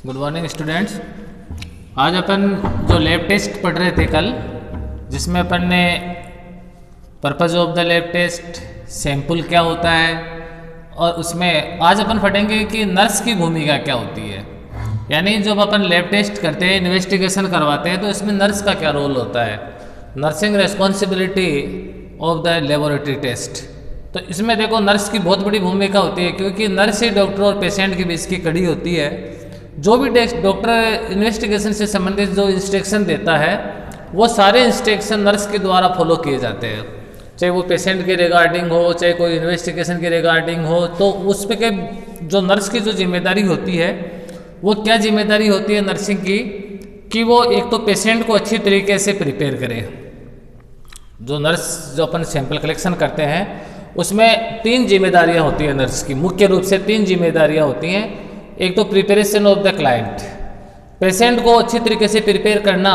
Good morning students. आज अपन जो lab test पढ़ रहे थे कल, जिसमें अपन ने purpose of the lab test, sample क्या होता है, और उसमें आज अपन पढ़ेंगे कि नर्स की भूमिका क्या होती है। यानी जब अपन लैब टेस्ट करते हैं, इन्वेस्टिगेशन करवाते हैं, तो इसमें नर्स का क्या रोल होता है, nursing responsibility of the laboratory test. तो इसमें देखो नर्स की बहुत बड़ी भूमिका होती है, क्योंकि नर्स ही डॉक्टर और पेशेंट के बीच की कड़ी होती है। जो भी डॉक्टर इन्वेस्टिगेशन से संबंधित जो इंस्ट्रक्शन देता है, वो सारे इंस्ट्रक्शन नर्स के द्वारा फॉलो किए जाते हैं, चाहे वो पेशेंट के रिगार्डिंग हो, चाहे कोई इन्वेस्टिगेशन के रिगार्डिंग हो। तो उस पर के जो नर्स की जो जिम्मेदारी होती है, वो क्या जिम्मेदारी होती है नर्सिंग की, कि वो एक तो पेशेंट को अच्छी तरीके से प्रिपेयर करे। जो नर्स जो अपन सैंपल कलेक्शन करते हैं, उसमें 3 जिम्मेदारियां होती हैं नर्स की, मुख्य रूप से 3 जिम्मेदारियां होती हैं। एक तो preparation of the client, patient को अच्छी तरीके से प्रिपेयर करना,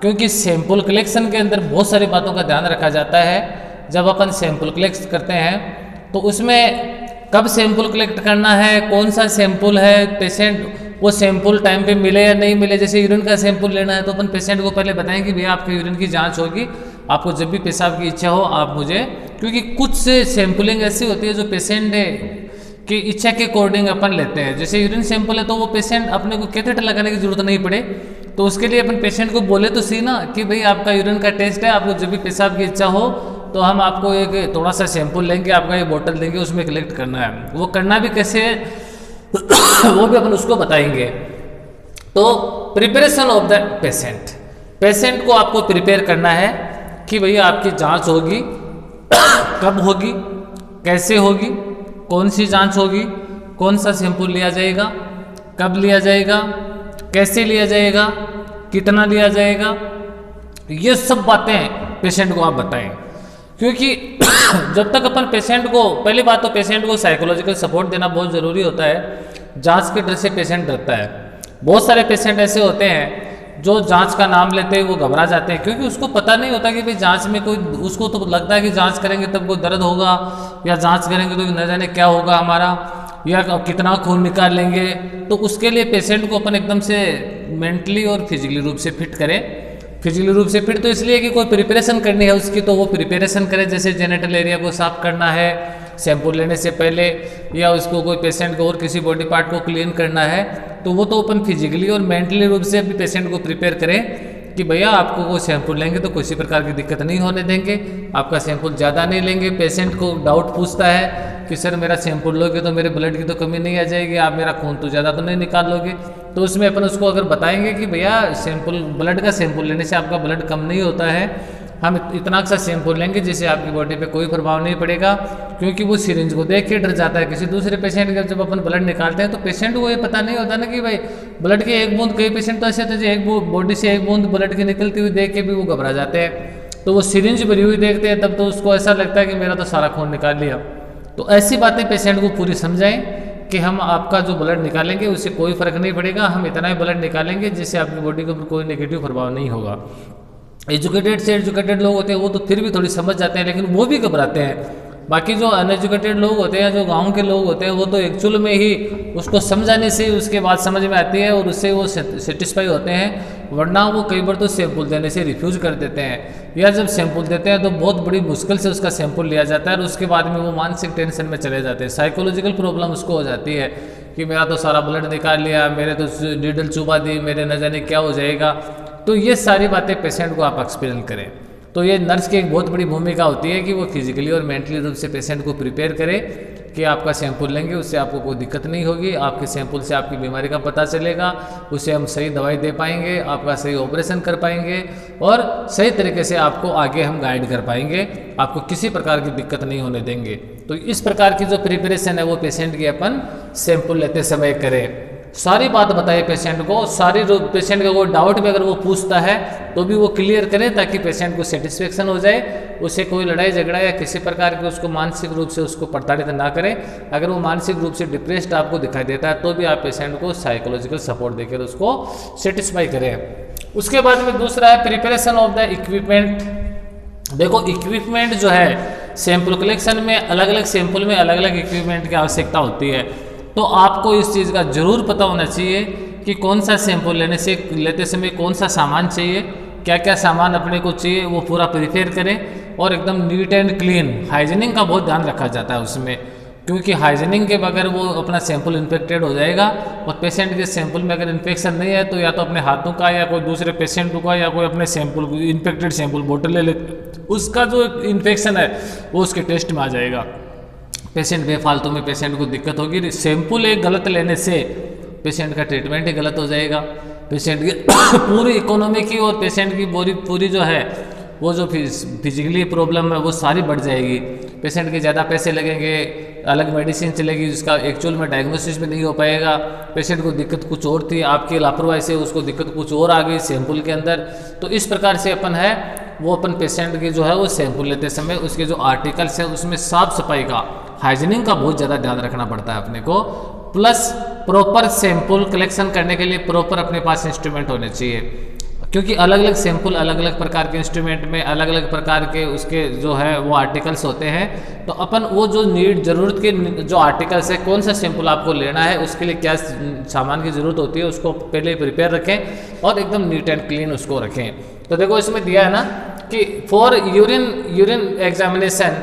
क्योंकि सैंपल कलेक्शन के अंदर बहुत सारी बातों का ध्यान रखा जाता है। जब अपन सैंपल कलेक्ट करते हैं तो उसमें कब सैंपल कलेक्ट करना है, कौन सा सैंपल है, पेशेंट वो सैंपल टाइम पे मिले या नहीं मिले। जैसे यूरिन का सैंपल लेना है तो अपन पेशेंट को पहले बताएं कि भैया आपके यूरिन की जांच होगी, आपको जब भी पेशाब की इच्छा हो आप मुझे, क्योंकि कुछ से सैंपलिंग ऐसी होती है जो पेशेंट की इच्छा के अकॉर्डिंग अपन लेते हैं। जैसे यूरिन सैंपल है तो वो पेशेंट अपने को कैथेटर लगाने की जरूरत नहीं पड़े, तो उसके लिए अपन पेशेंट को बोले तो सही ना कि भाई आपका यूरिन का टेस्ट है, आपको जब भी पेशाब की इच्छा हो तो हम आपको एक थोड़ा सा सैंपल लेंगे, आपका ये बोतल देंगे, उसमें कलेक्ट करना है। वो करना भी कैसे है वो भी अपन उसको बताएंगे। तो preparation of the patient, patient को आपको प्रिपेयर करना है कि भैया आपकी जांच होगी, कब होगी, कैसे होगी, कौन सी जांच होगी, कौन सा सैंपल लिया जाएगा, कब लिया जाएगा, कैसे लिया जाएगा, कितना लिया जाएगा, ये सब बातें पेशेंट को आप बताएं। क्योंकि जब तक अपन पेशेंट को, पहली बात तो पेशेंट को साइकोलॉजिकल सपोर्ट देना बहुत ज़रूरी होता है। जांच के डर से पेशेंट डरता है। बहुत सारे पेशेंट ऐसे होते हैं जो जांच का नाम लेते हैं वो घबरा जाते हैं, क्योंकि उसको पता नहीं होता कि भाई जांच में कोई, उसको तो लगता है कि जांच करेंगे तब कोई दर्द होगा, या जांच करेंगे तो न जाने क्या होगा हमारा, या कितना खून निकाल लेंगे। तो उसके लिए पेशेंट को अपन एकदम से मेंटली और फिजिकली रूप से फिट करें। फिजिकली रूप से फिट तो इसलिए कि कोई प्रिपरेशन करनी है उसकी, तो वो प्रिपरेशन करे। जैसे जेनिटल एरिया को साफ करना है सैंपल लेने से पहले, या उसको कोई पेशेंट को और किसी बॉडी पार्ट को क्लीन करना है, तो वो तो अपन फिजिकली और मेंटली रूप से भी पेशेंट को प्रिपेयर करें कि भैया आपको वो सैंपल लेंगे तो किसी प्रकार की दिक्कत नहीं होने देंगे, आपका सैंपल ज़्यादा नहीं लेंगे। पेशेंट को डाउट पूछता है कि सर मेरा सैंपल लोगे तो मेरे ब्लड की तो कमी नहीं आ जाएगी, आप मेरा खून तो ज़्यादा तो नहीं निकाल लोगे। तो उसमें अपन उसको अगर बताएंगे कि भैया सैंपल, ब्लड का सैंपल लेने से आपका ब्लड कम नहीं होता है, हम इतना सा सैंपल लेंगे जिससे आपकी बॉडी पे कोई प्रभाव नहीं पड़ेगा। क्योंकि वो सिरिंज को देख के डर जाता है। किसी दूसरे पेशेंट का जब अपन ब्लड निकालते हैं तो पेशेंट को ये पता नहीं होता ना कि भाई ब्लड की एक बूंद, कई पेशेंट तो ऐसे होते हैं जो एक बॉडी से एक बूंद ब्लड की निकलती हुई देख के भी वो घबरा जाते हैं। तो वो सिरिंज भरी हुई देखते हैं तब तो उसको ऐसा लगता है कि मेरा तो सारा खून निकाल लिया। तो ऐसी बातें पेशेंट को पूरी समझाएं कि हम आपका जो ब्लड निकालेंगे उससे कोई फर्क नहीं पड़ेगा, हम इतना ही ब्लड निकालेंगे जिससे आपकी बॉडी के ऊपर कोई नेगेटिव प्रभाव नहीं होगा। एजुकेटेड से एजुकेटेड लोग होते हैं वो तो फिर भी थोड़ी समझ जाते हैं, लेकिन वो भी घबराते हैं। बाकी जो अनएजुकेटेड लोग होते हैं, जो गांव के लोग होते हैं, वो तो एक्चुअल में ही उसको समझाने से उसके बाद समझ में आती है और उससे वो सेटिस्फाई होते हैं। वरना वो कई बार तो सैंपल देने से रिफ्यूज़ कर देते हैं, या जब सैंपल देते हैं तो बहुत बड़ी मुश्किल से उसका सैंपल लिया जाता है और उसके बाद में वो मानसिक टेंशन में चले जाते हैं। साइकोलॉजिकल प्रॉब्लम उसको हो जाती है कि मेरा तो सारा ब्लड निकाल लिया, मेरे तो नीडल चुबा दी, मेरे न जाने क्या हो जाएगा। तो ये सारी बातें पेशेंट को आप एक्सपीरियंस करें। तो ये नर्स की एक बहुत बड़ी भूमिका होती है कि वो फिजिकली और मेंटली रूप से पेशेंट को प्रिपेयर करे कि आपका सैंपल लेंगे उससे आपको कोई दिक्कत नहीं होगी, आपके सैंपल से आपकी बीमारी का पता चलेगा, उसे हम सही दवाई दे पाएंगे, आपका सही ऑपरेशन कर पाएंगे और सही तरीके से आपको आगे हम गाइड कर पाएंगे, आपको किसी प्रकार की दिक्कत नहीं होने देंगे। तो इस प्रकार की जो प्रिपरेशन है वो पेशेंट की अपन सैंपल लेते समय करें। सारी बात बताए पेशेंट को, सारी पेशेंट का कोई डाउट भी अगर वो पूछता है तो भी वो क्लियर करें ताकि पेशेंट को सेटिस्फेक्शन हो जाए, उसे कोई लड़ाई झगड़ा या किसी प्रकार के उसको मानसिक रूप से उसको प्रताड़ित ना करें। अगर वो मानसिक रूप से डिप्रेस्ड आपको दिखाई देता है तो भी आप पेशेंट को साइकोलॉजिकल सपोर्ट देकर उसको सेटिस्फाई करें। उसके बाद में दूसरा है प्रिपरेशन ऑफ द इक्विपमेंट। देखो इक्विपमेंट जो है सैंपल कलेक्शन में, अलग अलग सैंपल में अलग अलग इक्विपमेंट की आवश्यकता होती है। तो आपको इस चीज़ का जरूर पता होना चाहिए कि कौन सा सैंपल लेते समय कौन सा सामान चाहिए, क्या क्या सामान अपने को चाहिए, वो पूरा प्रिपेयर करें और एकदम नीट एंड क्लीन, हाइजीनिंग का बहुत ध्यान रखा जाता है उसमें, क्योंकि हाइजीनिंग के बगैर वो अपना सैंपल इन्फेक्टेड हो जाएगा और पेशेंट के सैंपल में अगर इन्फेक्शन नहीं है तो या तो अपने हाथों का या कोई दूसरे पेशेंट का या कोई अपने सैंपल इन्फेक्टेड सैंपल बोतल ले ले, उसका जो इन्फेक्शन है वो उसके टेस्ट में आ जाएगा। पेशेंट बेफालतू में पेशेंट को दिक्कत होगी। सैंपल एक गलत लेने से पेशेंट का ट्रीटमेंट ही गलत हो जाएगा, पेशेंट की पूरी इकोनॉमी की और पेशेंट की पूरी जो है वो जो फिजिकली प्रॉब्लम है वो सारी बढ़ जाएगी। पेशेंट के ज़्यादा पैसे लगेंगे, अलग मेडिसिन चलेगी जिसका एक्चुअल में डायग्नोसिस भी नहीं हो पाएगा। पेशेंट को दिक्कत कुछ और थी, आपकी लापरवाही से उसको दिक्कत कुछ और आ गई सैंपल के अंदर। तो इस प्रकार से अपन है वो अपन पेशेंट की जो है वो सैंपल लेते समय उसके जो आर्टिकल्स है उसमें साफ सफाई का, हाइजीनिंग का बहुत ज़्यादा ध्यान रखना पड़ता है अपने को। प्लस प्रॉपर सैंपल कलेक्शन करने के लिए प्रॉपर अपने पास इंस्ट्रूमेंट होने चाहिए, क्योंकि अलग अलग सैंपल अलग अलग प्रकार के इंस्ट्रूमेंट में अलग अलग प्रकार के उसके जो है वो आर्टिकल्स होते हैं। तो अपन वो जो ज़रूरत के जो आर्टिकल्स है, कौन सा सैंपल आपको लेना है, उसके लिए क्या सामान की ज़रूरत होती है उसको पहले प्रिपेयर रखें और एकदम नीट एंड क्लीन उसको रखें। तो देखो इसमें दिया है ना कि for urine examination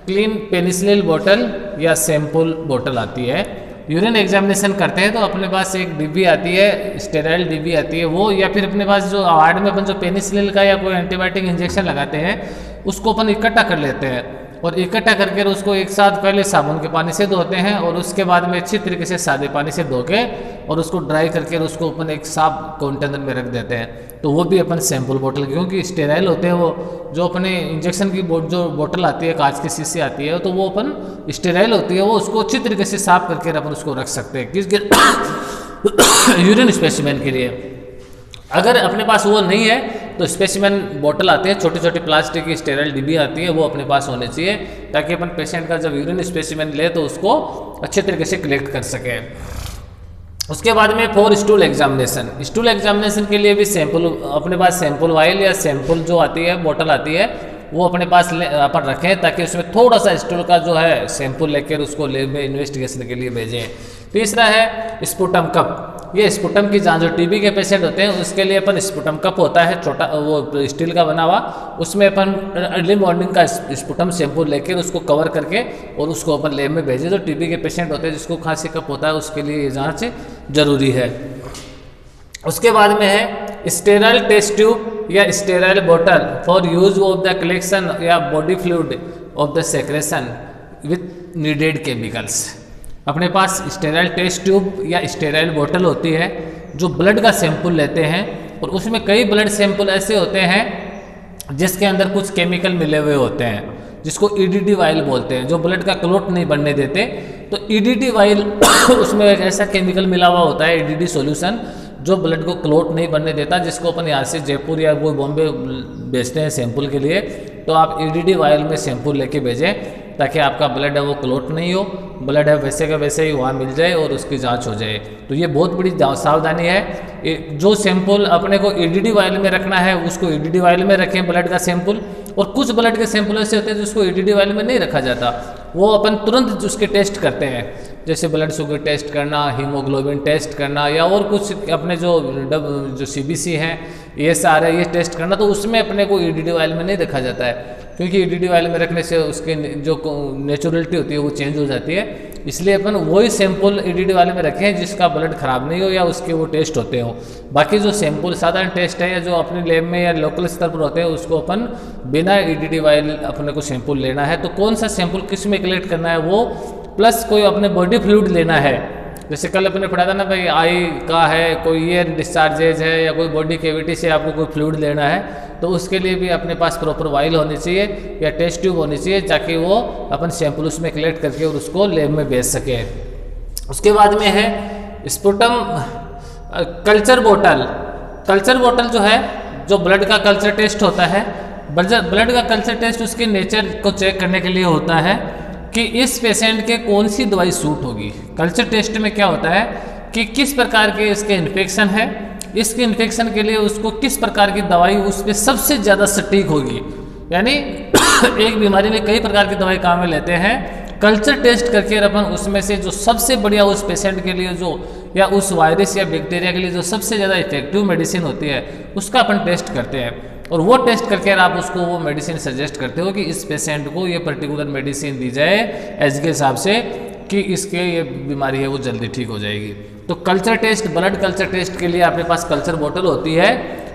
clean penicillin बोतल या सैंपल बोतल आती है। यूरिन एग्जामिनेशन करते हैं तो अपने पास एक डिब्बी आती है, स्टेराइल डिब्बी आती है वो, या फिर अपने पास जो वार्ड में अपन जो पेनिसिलिन का या कोई एंटीबायोटिक इंजेक्शन लगाते हैं उसको अपन इकट्ठा कर लेते हैं और इकट्ठा करके उसको एक साथ पहले साबुन के पानी से धोते हैं और उसके बाद में अच्छी तरीके से सादे पानी से धो के और उसको ड्राई करके उसको अपन एक साफ कंटेनर में रख देते हैं। तो वो भी अपन सैंपल बोतल, क्योंकि स्टेराइल होते हैं वो जो अपने इंजेक्शन की जो बोतल आती है कांच की शीशी आती है तो वो अपन स्टेराइल होती है, वो उसको अच्छी तरीके से साफ करके अपन उसको रख सकते हैं किसके यूरिन स्पेसिमेन के लिए। अगर अपने पास वो नहीं है तो स्पेसिमेन बोतल आते हैं, छोटी छोटी प्लास्टिक की स्टेराइल डिब्बी आती है, वो अपने पास होने चाहिए ताकि अपन पेशेंट का जब यूरिन स्पेसिमेन ले तो उसको अच्छे तरीके से कलेक्ट कर सके। उसके बाद में for stool examination, stool examination के लिए भी सैंपल अपने पास सैंपल वाइल या सैंपल जो आती है बोतल आती है वो अपने पास अपन रखें ताकि उसमें थोड़ा सा स्टूल का जो है सैंपल लेकर उसको लैब में इन्वेस्टिगेशन के लिए भेजें। तीसरा है स्पुटम कप, ये स्पुटम की जांच जो टीबी के पेशेंट होते हैं उसके लिए अपन स्पुटम कप होता है छोटा, वो स्टील का बना हुआ, उसमें अपन अर्ली मॉर्निंग का स्पुटम सैंपल लेकर उसको कवर करके और उसको अपन लैब में भेजें। जो टीबी के पेशेंट होते हैं जिसको खांसी कप होता है उसके लिए ये जाँच जरूरी है। उसके बाद में है स्टेराइल टेस्ट ट्यूब या स्टेराइल बोतल for use of the collection या body fluid of the secretion with needed chemicals. अपने पास स्टेराइल टेस्ट ट्यूब या स्टेराइल बोतल होती है जो ब्लड का सैंपल लेते हैं और उसमें कई ब्लड सैंपल ऐसे होते हैं जिसके अंदर कुछ केमिकल मिले हुए होते हैं जिसको ईडीडी वाइल बोलते हैं, जो ब्लड का क्लॉट नहीं बनने देते। तो ईडीडी वाइल उसमें एक ऐसा केमिकल मिला हुआ होता है ईडीडी सॉल्यूशन जो ब्लड को क्लॉट नहीं बनने देता, जिसको अपन यहाँ से जयपुर या वो बॉम्बे भेजते हैं सैंपल के लिए। तो आप ईडीडी वाइल में सैंपल लेके भेजें ताकि आपका ब्लड है वो क्लॉट नहीं हो, ब्लड है वैसे का वैसे ही वहाँ मिल जाए और उसकी जांच हो जाए। तो ये बहुत बड़ी सावधानी है। जो सैंपल अपने को ईडीडी वाइल में रखना है उसको ईडीडी वाइल में रखें ब्लड का सैंपल, और कुछ ब्लड के सैंपल ऐसे होते हैं जिसको ईडीडी वाइल में नहीं रखा जाता, वो अपन तुरंत उसके टेस्ट करते हैं, जैसे ब्लड शुगर टेस्ट करना, हीमोग्लोबिन टेस्ट करना या और कुछ अपने जो सीबीसी हैं ये सारे ये टेस्ट करना। तो उसमें अपने को ईडीडी वाइल में नहीं रखा जाता है, क्योंकि ईडीडी वाइल में रखने से उसके जो नेचुरलिटी होती है वो चेंज हो जाती है। इसलिए अपन वही सैंपल ईडीडी वाले में रखें जिसका ब्लड खराब नहीं हो या उसके वो टेस्ट होते हो। बाकी जो सैंपल साधारण टेस्ट है या जो अपने लैब में या लोकल स्तर पर होते हैं उसको अपन बिना ईडीडी वाइल अपने को सैंपल लेना है। तो कौन सा सैंपल किस में कलेक्ट करना है वो, प्लस कोई अपने बॉडी फ्लूइड लेना है, जैसे कल अपने पढ़ा था ना भाई आई का है, कोई ईयर डिस्चार्जेज है या कोई बॉडी कैविटी से आपको कोई फ्लूइड लेना है, तो उसके लिए भी अपने पास प्रॉपर वाइल होनी चाहिए या टेस्ट ट्यूब होनी चाहिए ताकि वो अपन सैंपल उसमें कलेक्ट करके और उसको लैब में भेज सके। उसके बाद में है स्पुटम कल्चर बोतल। कल्चर बोतल जो है जो ब्लड का कल्चर टेस्ट होता है, ब्लड का कल्चर टेस्ट उसके नेचर को चेक करने के लिए होता है कि इस पेशेंट के कौन सी दवाई सूट होगी। कल्चर टेस्ट में क्या होता है कि किस प्रकार के इसके इन्फेक्शन है, इसके इन्फेक्शन के लिए उसको किस प्रकार की दवाई उस पर सबसे ज़्यादा सटीक होगी। यानी एक बीमारी में कई प्रकार की दवाई काम में लेते हैं, कल्चर टेस्ट करके अपन उसमें से जो सबसे बढ़िया उस पेशेंट के लिए जो या उस वायरस या बैक्टीरिया के लिए जो सबसे ज़्यादा इफेक्टिव मेडिसिन होती है उसका अपन टेस्ट करते हैं, और वो टेस्ट करके आप उसको वो मेडिसिन सजेस्ट करते हो कि इस पेशेंट को ये पर्टिकुलर मेडिसिन दी जाए एज के हिसाब से कि इसके ये बीमारी है वो जल्दी ठीक हो जाएगी। तो culture test, blood culture test के लिए अपने पास कल्चर बोतल होती है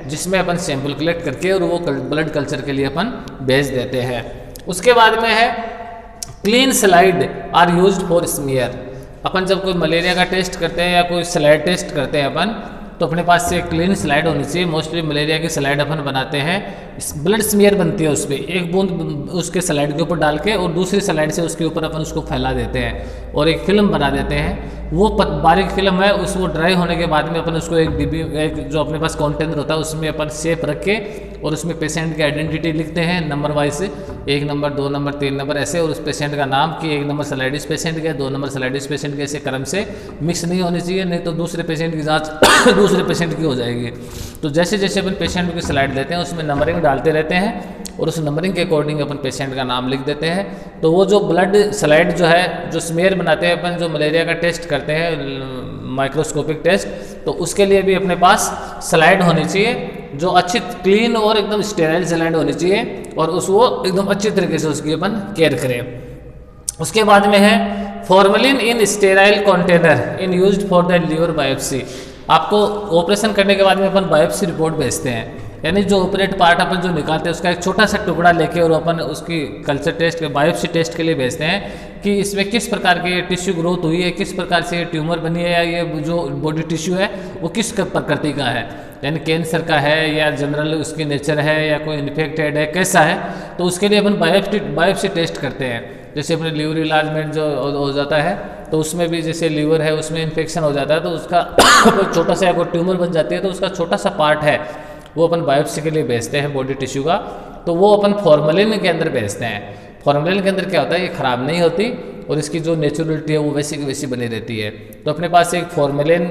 जिसमें अपन सैंपल कलेक्ट करके और वो ब्लड कल्चर के लिए अपन भेज देते हैं। उसके बाद में है clean slide are used for smear. अपन जब कोई मलेरिया का टेस्ट करते हैं या कोई स्लाइड टेस्ट करते हैं अपन, तो अपने पास से क्लीन स्लाइड होनी चाहिए। मोस्टली मलेरिया की स्लाइड अपन बनाते हैं, ब्लड स्मीयर बनती है, उस पर एक बूंद उसके स्लाइड के ऊपर डाल के और दूसरी स्लाइड से उसके ऊपर अपन उसको फैला देते हैं और एक फिल्म बना देते हैं। वो बारीक फिल्म है, उसको ड्राई होने के बाद में अपन उसको एक जो अपने पास कंटेनर होता है उसमें अपन सेफ रख के और उसमें पेशेंट की आइडेंटिटी लिखते हैं नंबर वाइज से, 1 नंबर 2 नंबर 3 नंबर ऐसे, और उस पेशेंट का नाम कि 1 नंबर स्लाइडिस पेशेंट के, 2 नंबर स्लाइडिस पेशेंट के, ऐसे क्रम से मिक्स नहीं होनी चाहिए, नहीं तो दूसरे पेशेंट की जांच दूसरे पेशेंट की हो जाएगी। तो जैसे जैसे अपन पेशेंट की स्लाइड देते हैं उसमें नंबरिंग डालते रहते हैं और उस नंबरिंग के अकॉर्डिंग अपन पेशेंट का नाम लिख देते हैं। तो वो जो ब्लड स्लाइड जो है, जो स्मेयर बनाते हैं अपन, जो मलेरिया का टेस्ट करते हैं माइक्रोस्कोपिक टेस्ट, तो उसके लिए भी अपने पास स्लाइड होनी चाहिए जो अच्छी क्लीन और एकदम स्टेराइल स्लाइड होनी चाहिए और वो एकदम अच्छी तरीके से उसकी अपन केयर करें। उसके बाद में है formalin in sterile container in used for the liver biopsy. आपको ऑपरेशन करने के बाद में अपन बायोप्सी रिपोर्ट भेजते हैं, यानी जो ऑपरेट पार्ट अपन जो निकालते हैं उसका एक छोटा सा टुकड़ा लेके और अपन उसकी कल्चर टेस्ट, बायोप्सी टेस्ट के लिए भेजते हैं कि इसमें किस प्रकार की टिश्यू ग्रोथ हुई है, किस प्रकार से ट्यूमर बनी है, या ये जो बॉडी टिश्यू है वो किस प्रकृति का है, यानी कैंसर का है या जनरल उसकी नेचर है या कोई इन्फेक्टेड है, कैसा है। तो उसके लिए अपन बायोप्सी टेस्ट करते हैं। जैसे अपने लीवर इलाजमेंट जो हो जाता है तो उसमें भी जैसे लीवर है उसमें इन्फेक्शन हो जाता है तो उसका कोई छोटा सा कोई ट्यूमर बन जाती है तो उसका छोटा सा पार्ट है वो अपन बायोप्सी के लिए भेजते हैं बॉडी टिश्यू का, तो वो अपन फॉर्मेलिन के अंदर भेजते हैं। फॉर्मेलिन के अंदर क्या होता है, ये ख़राब नहीं होती और इसकी जो नेचुरलिटी है वो वैसी की वैसी बनी रहती है। तो अपने पास एक फॉर्मेलिन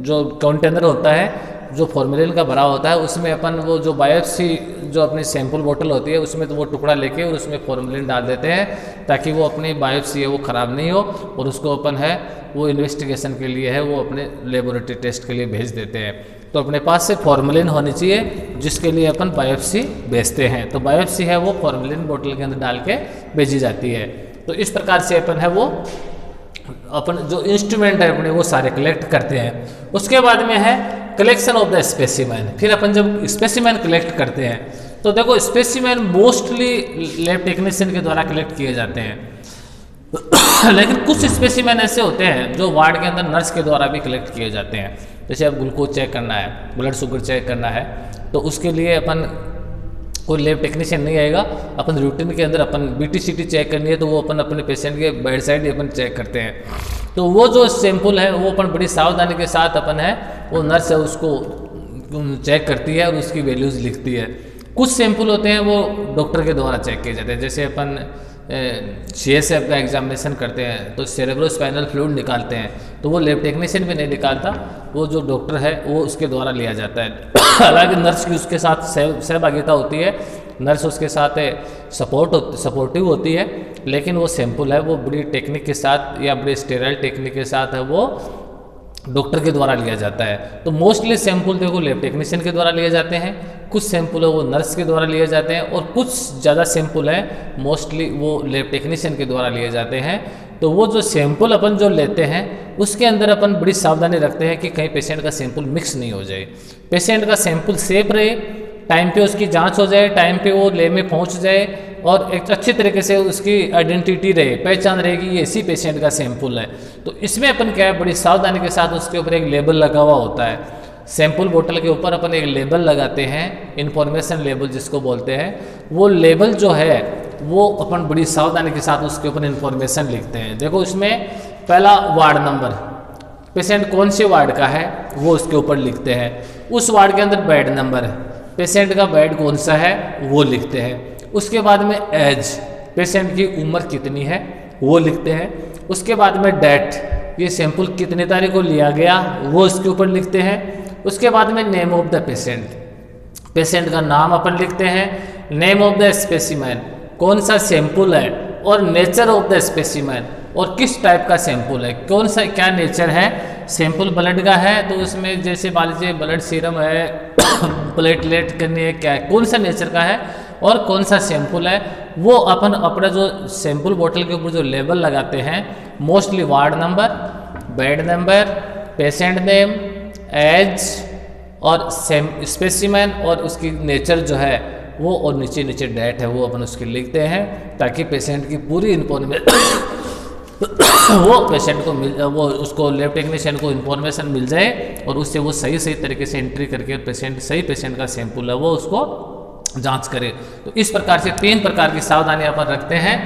जो कंटेनर होता है जो फॉर्मेलिन का भरा होता है उसमें अपन वो जो बायोप्सी जो अपनी सैंपल बोतल होती है उसमें तो वो टुकड़ा लेके और उसमें फॉर्मेलिन डाल देते हैं ताकि वो अपनी बायोप्सी है वो ख़राब नहीं हो और उसको अपन है वो इन्वेस्टिगेशन के लिए है वो अपने लेबोरेटरी टेस्ट के लिए भेज देते हैं। तो अपने पास से फॉर्मेलिन होनी चाहिए जिसके लिए अपन बायोप्सी भेजते हैं। तो बायोप्सी है वो फॉर्मेलिन बोतल के अंदर डाल के भेजी जाती है। तो इस प्रकार से अपन है वो अपन जो इंस्ट्रूमेंट है अपने वो सारे कलेक्ट करते हैं। उसके बाद में है कलेक्शन ऑफ द स्पेसिमेन। फिर अपन जब स्पेसिमेन कलेक्ट करते हैं तो देखो स्पेसिमेन मोस्टली लैब टेक्नीशियन के द्वारा कलेक्ट किए जाते हैं लेकिन कुछ स्पेसिमेन ऐसे होते हैं जो वार्ड के अंदर नर्स के द्वारा भी कलेक्ट किए जाते हैं। जैसे अब ग्लूकोज चेक करना है, ब्लड शुगर चेक करना है, तो उसके लिए अपन कोई लैब टेक्नीशियन नहीं आएगा, अपन रूटीन के अंदर अपन BT-CT चेक करनी है तो वो अपन अपने पेशेंट के बेड साइड अपन चेक करते हैं। तो वो जो सैंपल है वो अपन बड़ी सावधानी के साथ अपन है वो नर्स है उसको चेक करती है और उसकी वैल्यूज़ लिखती है। कुछ सैंपल होते हैं वो डॉक्टर के द्वारा चेक किए जाते हैं। जैसे अपन CSF का एग्जामिनेशन करते हैं तो सेरेब्रोस्पाइनल फ्लूइड निकालते हैं तो वो लैब टेक्नीशियन भी नहीं निकालता, वो जो डॉक्टर है वो उसके द्वारा लिया जाता है। हालांकि नर्स की उसके साथ सहभागिता होती है, नर्स उसके साथ सपोर्टिव होती है, लेकिन वो सैंपल है वो बड़ी टेक्निक के साथ या बड़ी स्टेराइल टेक्निक के साथ है वो डॉक्टर के द्वारा लिया जाता है। तो मोस्टली सैंपल देखो लैब टेक्नीशियन के द्वारा लिए जाते हैं, कुछ सैंपल है वो नर्स के द्वारा लिए जाते हैं और कुछ ज़्यादा सैंपल है मोस्टली वो लैब टेक्नीशियन के द्वारा लिए जाते हैं। तो वो जो सैंपल अपन जो लेते हैं उसके अंदर अपन बड़ी सावधानी रखते हैं कि कहीं पेशेंट का सैंपल मिक्स नहीं हो जाए, पेशेंट का सैंपल सेफ रहे, टाइम पे उसकी जांच हो जाए, टाइम पे वो लैब में पहुंच जाए और एक अच्छी तरीके से उसकी आइडेंटिटी रहे, पहचान रहेगी ये इसी पेशेंट का सैंपल है। तो इसमें अपन क्या है बड़ी सावधानी के साथ उसके ऊपर एक लेबल लगा हुआ होता है। सैंपल बोतल के ऊपर अपन एक लेबल लगाते हैं, इन्फॉर्मेशन लेबल जिसको बोलते हैं। वो लेबल जो है वो अपन बड़ी सावधानी के साथ उसके ऊपर इन्फॉर्मेशन लिखते हैं। देखो इसमें पहला वार्ड नंबर, पेशेंट कौन से वार्ड का है वो उसके ऊपर लिखते हैं। उस वार्ड के अंदर बेड नंबर, पेशेंट का बेड कौन सा है वो लिखते हैं। उसके बाद में एज, पेशेंट की उम्र कितनी है वो लिखते हैं। उसके बाद में डेट, ये सैंपल कितने तारीख को लिया गया वो इसके ऊपर लिखते हैं। उसके बाद में name of the patient, patient का नाम अपन लिखते हैं। नेम ऑफ द स्पेसिमेन, कौन सा सैंपल है, और नेचर ऑफ द स्पेसिमेन, और किस टाइप का सैंपल है, कौन सा क्या नेचर है सैंपल ब्लड का है तो उसमें जैसे मान लीजिए ब्लड सीरम है प्लेटलेट करनी है, क्या है, कौन सा नेचर का है और कौन सा सैंपल है, वो अपन अपना जो सैंपल बोतल के ऊपर जो लेबल लगाते हैं mostly ward number, bed number, patient name, age और स्पेसिमेन और उसकी नेचर जो है वो, और नीचे नीचे डेट है वो अपन उसकी लिखते हैं ताकि पेशेंट की पूरी इन्फॉर्मेशन वो पेशेंट को वो उसको लैब टेक्नीशियन को इन्फॉर्मेशन मिल जाए और उससे वो सही सही तरीके से एंट्री करके सही पेशेंट का सैंपल है वो उसको जांच करे। तो इस प्रकार से 3 प्रकार की सावधानी अपन रखते हैं।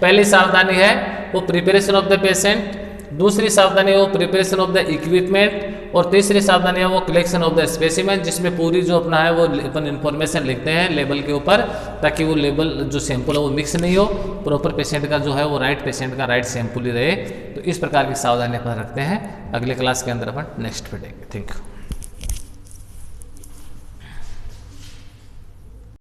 पहली सावधानी है वो प्रिपरेशन ऑफ द पेशेंट, दूसरी सावधानी है वो प्रिपरेशन ऑफ द इक्विपमेंट, और तीसरी सावधानी है वो कलेक्शन ऑफ द स्पेसिमेन, जिसमें पूरी जो अपना है वो अपन इन्फॉर्मेशन लिखते हैं लेबल के ऊपर ताकि वो लेबल जो सैंपल है वो मिक्स नहीं हो, प्रॉपर पेशेंट का जो है वो राइट पेशेंट का राइट सैंपल ही रहे। तो इस प्रकार की सावधानी अपन रखते हैं। अगले क्लास के अंदर अपन नेक्स्ट पे देंगे। Thank you.